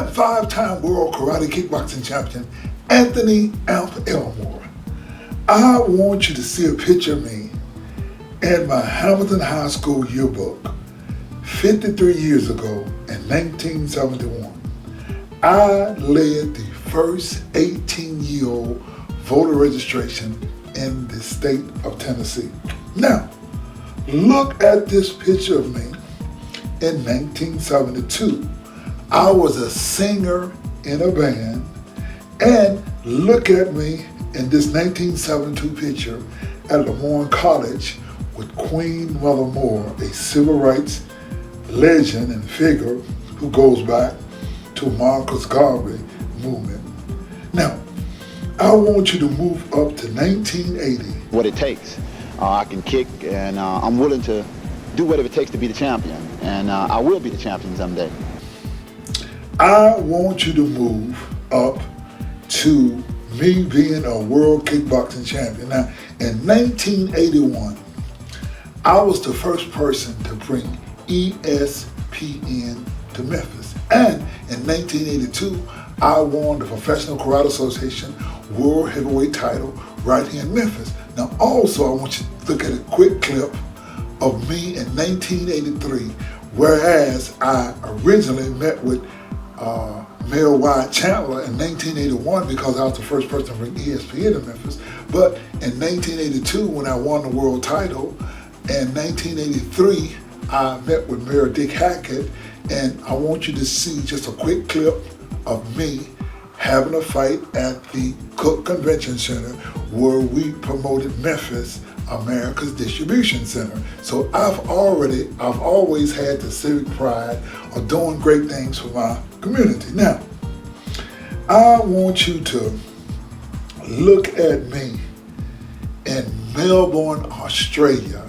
and five-time world karate kickboxing champion, Anthony Elmore. I want you to see a picture of me in my Hamilton High School yearbook 53 years ago in 1971. I led the first 18-year-old voter registration in the state of Tennessee. Now, look at this picture of me in 1972. I was a singer in a band, and look at me in this 1972 picture at Elmore College with Queen Mother Moore, a civil rights legend and figure who goes back to Marcus Garvey movement. Now, I want you to move up to 1980. What it takes. I can kick, and I'm willing to do whatever it takes to be the champion, and I will be the champion someday. I want you to move up to me being a world kickboxing champion. Now, in 1981, I was the first person to bring ESPN to Memphis. And in 1982, I won the Professional Karate Association World Heavyweight title right here in Memphis. Now, also, I want you to look at a quick clip of me in 1983, whereas I originally met with Mayor Wyatt Chandler in 1981 because I was the first person to bring ESPN to Memphis. But in 1982, when I won the world title, in 1983, I met with Mayor Dick Hackett, and I want you to see just a quick clip of me having a fight at the Cook Convention Center where we promoted Memphis, America's distribution center. So I've always had the civic pride of doing great things for my community. Now, I want you to look at me in Melbourne, Australia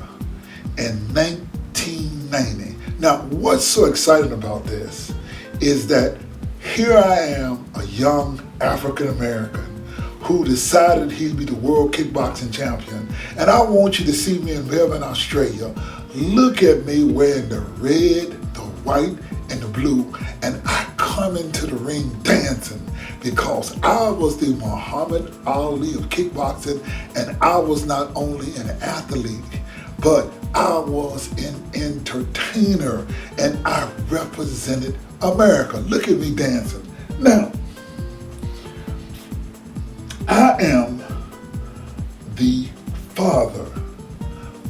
in 1990. Now, what's so exciting about this is that here I am, a young African American who decided he'd be the world kickboxing champion. And I want you to see me in Melbourne, Australia. Look at me wearing the red, the white, and the blue. And I come into the ring dancing because I was the Muhammad Ali of kickboxing, and I was not only an athlete, but I was an entertainer, and I represented America. Look at me dancing. Now, I am the father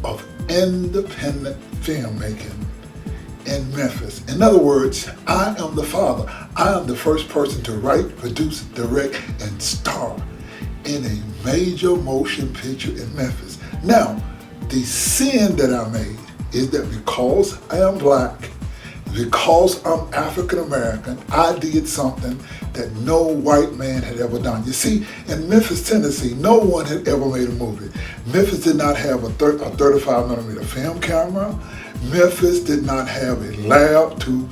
of independent filmmaking in Memphis. In other words, I am the father. I am the first person to write, produce, direct, and star in a major motion picture in Memphis. Now, the sin that I made is that because I am black, because I'm African American, I did something that no white man had ever done. You see, in Memphis, Tennessee, no one had ever made a movie. Memphis did not have a 35mm film camera. Memphis did not have a lab to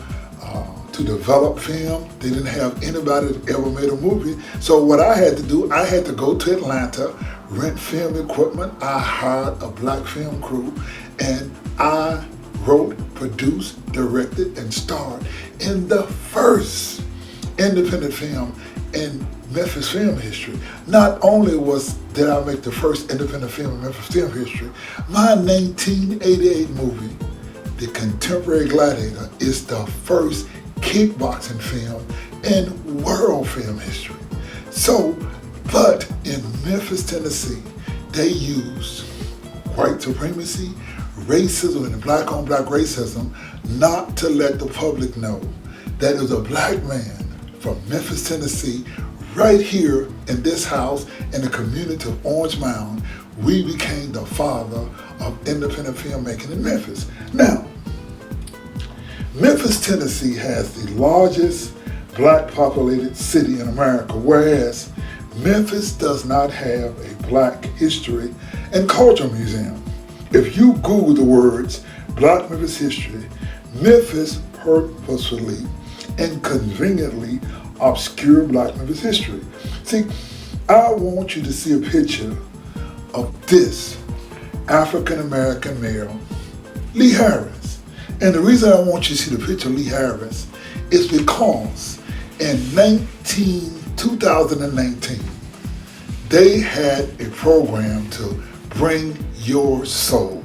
develop film. They didn't have anybody that ever made a movie. So what I had to do, I had to go to Atlanta, rent film equipment. I hired a black film crew, and I wrote, produced, directed, and starred in the first independent film in Memphis film history. Not only did I make the first independent film in Memphis film history, my 1988 movie, The Contemporary Gladiator, is the first kickboxing film in world film history. So, but in Memphis, Tennessee, they used white supremacy, racism, and black-on-black racism not to let the public know that it was a black man from Memphis, Tennessee, right here in this house in the community of Orange Mound. We became the father of independent filmmaking in Memphis. Now, Memphis, Tennessee has the largest black populated city in America, whereas Memphis does not have a Black History and Culture Museum. If you Google the words Black Memphis History, Memphis purposefully and conveniently obscure Black Memphis history. See, I want you to see a picture of this African American male, Lee Harris. And the reason I want you to see the picture of Lee Harris is because In 2019, they had a program to bring your soul.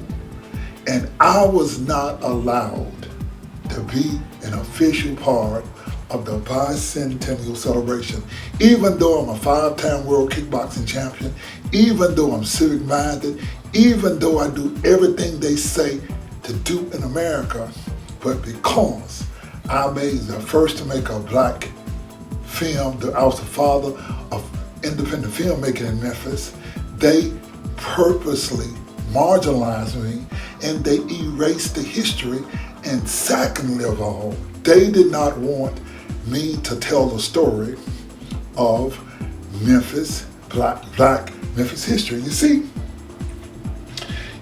And I was not allowed to be an official part of the bicentennial celebration, even though I'm a 5-time world kickboxing champion, even though I'm civic minded, even though I do everything they say to do in America, but because I made the first to make a black film, I was the father of independent filmmaking in Memphis, they purposely marginalized me and they erased the history. And secondly of all, they did not want me to tell the story of Memphis Black Memphis history. You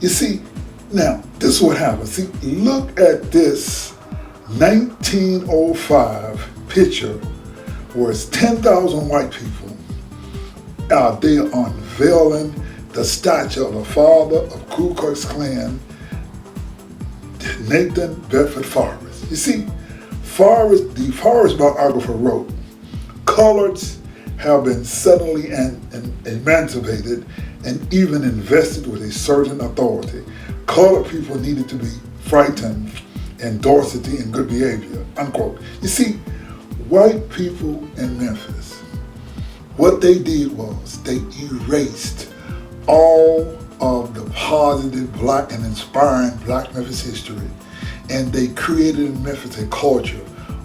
see, now this is what happens. See, look at this 1905 picture where it's 10,000 white people out there unveiling the statue of the father of Klu Klux Klan, Nathan Bedford Forrest. You see, the Forrest biographer wrote, "Coloreds have been suddenly emancipated and even invested with a certain authority. Colored people needed to be frightened and dorsity and good behavior," unquote. You see, white people in Memphis, what they did was they erased all of the positive black and inspiring black Memphis history, and they created in Memphis a culture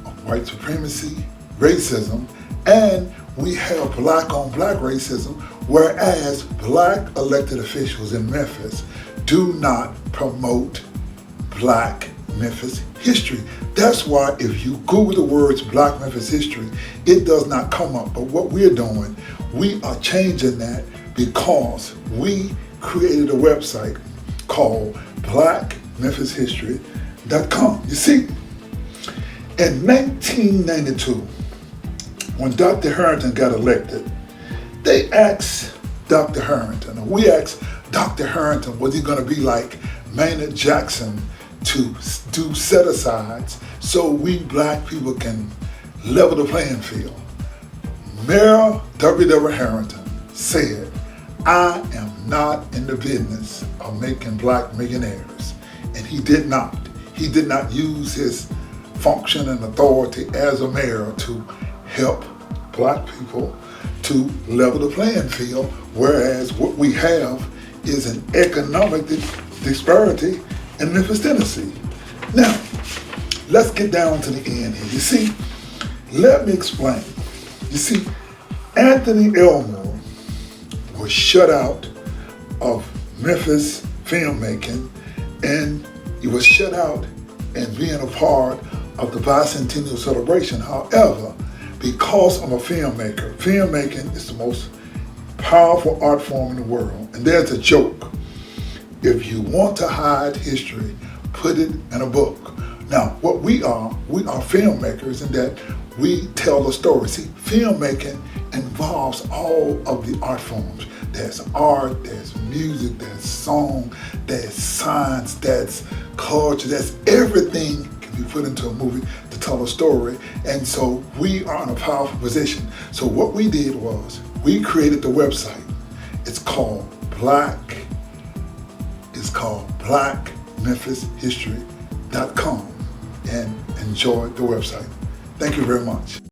of white supremacy, racism, and we have black on black racism, whereas black elected officials in Memphis do not promote black Memphis history. That's why if you Google the words Black Memphis history, it does not come up. But what we're doing, we are changing that because we created a website called blackmemphishistory.com. You see, in 1992, when Dr. Harrington got elected, they asked Dr. Harrington, or we asked Dr. Harrington, was he going to be like Maynard Jackson to do set-asides so we black people can level the playing field? Mayor W. Harrington said, "I am not in the business of making black millionaires." And he did not. He did not use his function and authority as a mayor to help black people to level the playing field, whereas what we have is an economic disparity in Memphis, Tennessee. Now, let's get down to the end here. You see, let me explain. You see, Anthony Elmore was shut out of Memphis filmmaking, and he was shut out in being a part of the bicentennial celebration. However, because I'm a filmmaker, filmmaking is the most powerful art form in the world. And there's a joke. If you want to hide history, put it in a book. Now, what we are filmmakers in that we tell a story. See, filmmaking involves all of the art forms. There's art, there's music, there's song, there's science, there's culture, there's everything can be put into a movie to tell a story. And so we are in a powerful position. So what we did was we created the website. It's called blackmemphishistory.com, and enjoy the website. Thank you very much.